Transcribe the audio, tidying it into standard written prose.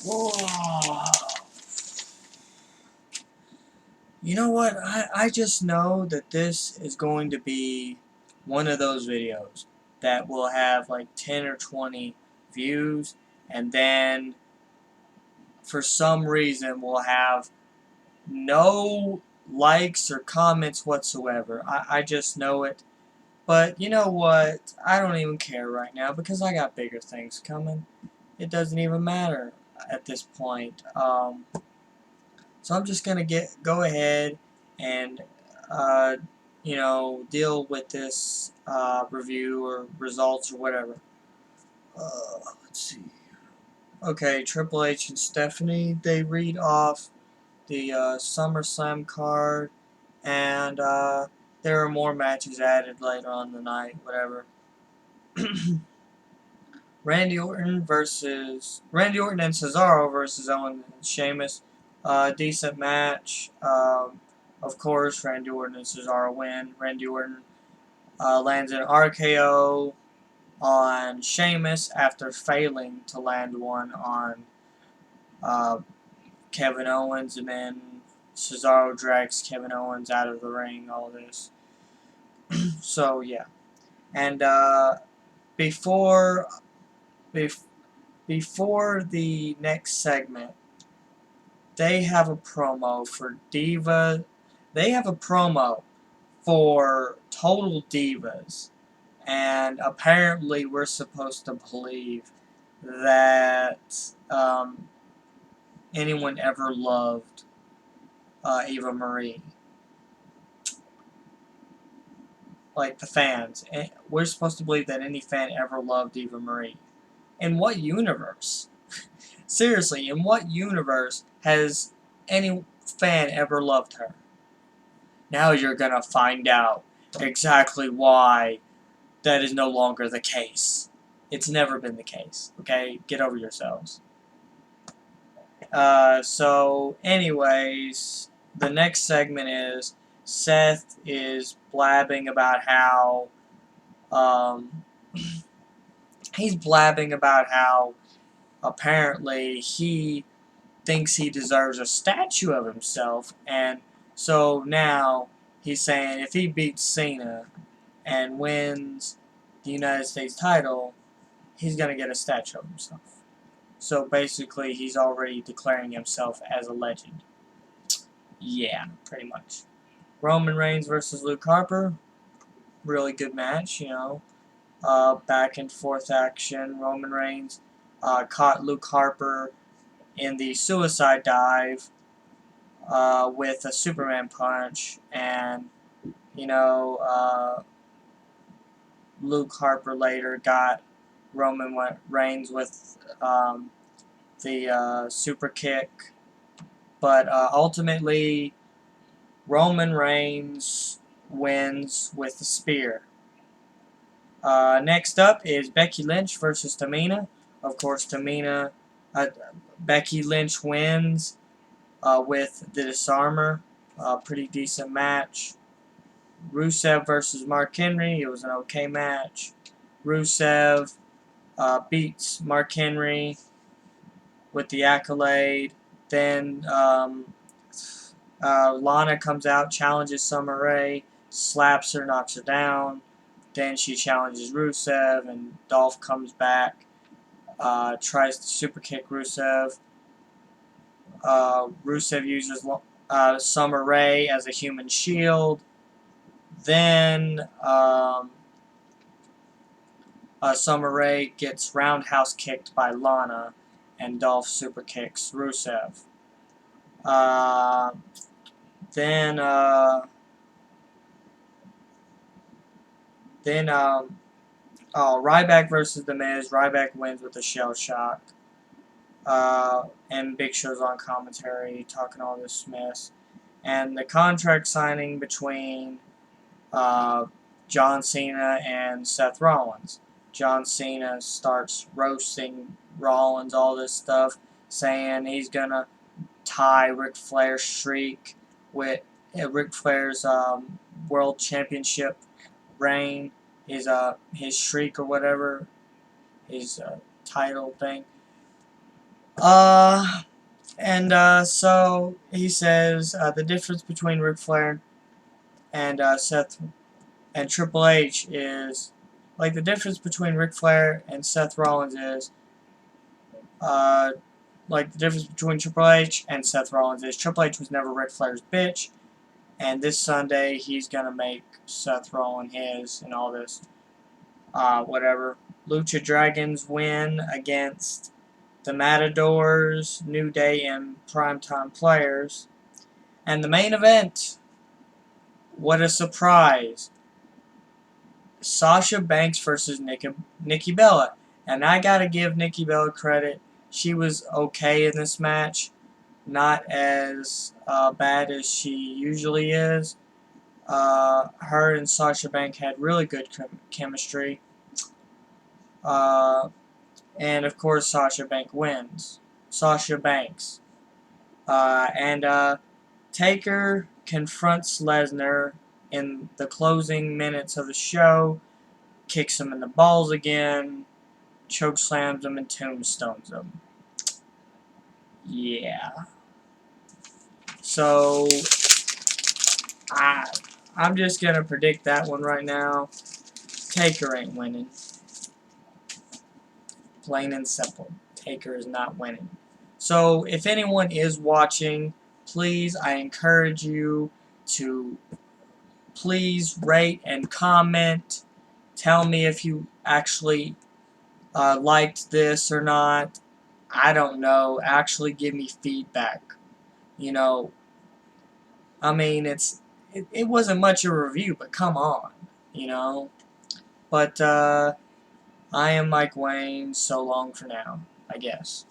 Whoa. You know what? I just know that this is going to be one of those videos that will have like 10 or 20 views, and then for some reason will have no likes or comments whatsoever. I just know it. But you know what? I don't even care right now because I got bigger things coming. It doesn't even matter at this point. So I'm just gonna go ahead and uh, deal with this review or results or whatever. Let's see. Okay, Triple H and Stephanie, they read off the SummerSlam card, and there are more matches added later on the night, whatever. Randy Orton and Cesaro versus Owen and Sheamus. Decent match. Of course, Randy Orton and Cesaro win. Randy Orton lands an RKO on Sheamus after failing to land one on uh, Kevin Owens, and then Cesaro drags Kevin Owens out of the ring. All this. So yeah, and before bef- before the next segment, they have a promo for Diva. They have a promo for Total Divas, and apparently we're supposed to believe that anyone ever loved Eva Marie. Like the fans. We're supposed to believe that any fan ever loved Eva Marie. In what universe? Seriously, in what universe has any fan ever loved her? Now you're gonna find out exactly why that is no longer the case. It's never been the case, okay? Get over yourselves. So, anyways, the next segment is Seth is blabbing about how, um, he's blabbing about how apparently he thinks he deserves a statue of himself, and so now he's saying if he beats Cena and wins the United States title, he's going to get a statue of himself. So basically, he's already declaring himself as a legend. Yeah, pretty much. Roman Reigns versus Luke Harper. Really good match, back and forth action. Roman Reigns caught Luke Harper in the suicide dive with a Superman punch, and you know, Luke Harper later got Roman Reigns with the super kick, but ultimately Roman Reigns wins with the spear. Next up is Becky Lynch versus Tamina. Of course, Becky Lynch wins with the disarmer. Pretty decent match. Rusev versus Mark Henry. It was an okay match. Rusev beats Mark Henry with the accolade. Then Lana comes out, challenges Summer Rae, slaps her, knocks her down. Then she challenges Rusev, and Dolph comes back, tries to super kick Rusev. Rusev uses Summer Rae as a human shield. Then Summer Rae gets roundhouse kicked by Lana, and Dolph super kicks Rusev. Uh, then Ryback versus The Miz. Ryback wins with a shell shock. And Big Show's on commentary talking all this mess. And the contract signing between John Cena and Seth Rollins. John Cena starts roasting Rollins, all this stuff, saying he's gonna tie Ric Flair's streak with Ric Flair's World Championship reign, his streak or whatever, his title thing. Uh, so he says the difference between Ric Flair and Seth and Triple H is, like, the difference between Ric Flair and Seth Rollins is, uh, like, the difference between Triple H and Seth Rollins is Triple H was never Ric Flair's bitch, and this Sunday he's gonna make Seth Rollins his and all this, whatever. Lucha Dragons win against the Matadors, New Day, and Primetime Players. And the main event, what a surprise. Sasha Banks versus Nikki Bella. And I gotta give Nikki Bella credit. She was okay in this match. Not as bad as she usually is. Her and Sasha Banks had really good chemistry. And of course, Sasha Banks wins. Sasha Banks. And Taker confronts Lesnar in the closing minutes of the show, kicks him in the balls again, chokeslams him, and tombstones him. Yeah. So, I'm just going to predict that one right now. Taker ain't winning. Plain and simple. Taker is not winning. So, if anyone is watching, please, I encourage you to please rate and comment. Tell me if you actually liked this or not. I don't know. Actually give me feedback. You know, I mean, it wasn't much of a review, but come on, you know. But I am Mike Wayne. So long for now, I guess.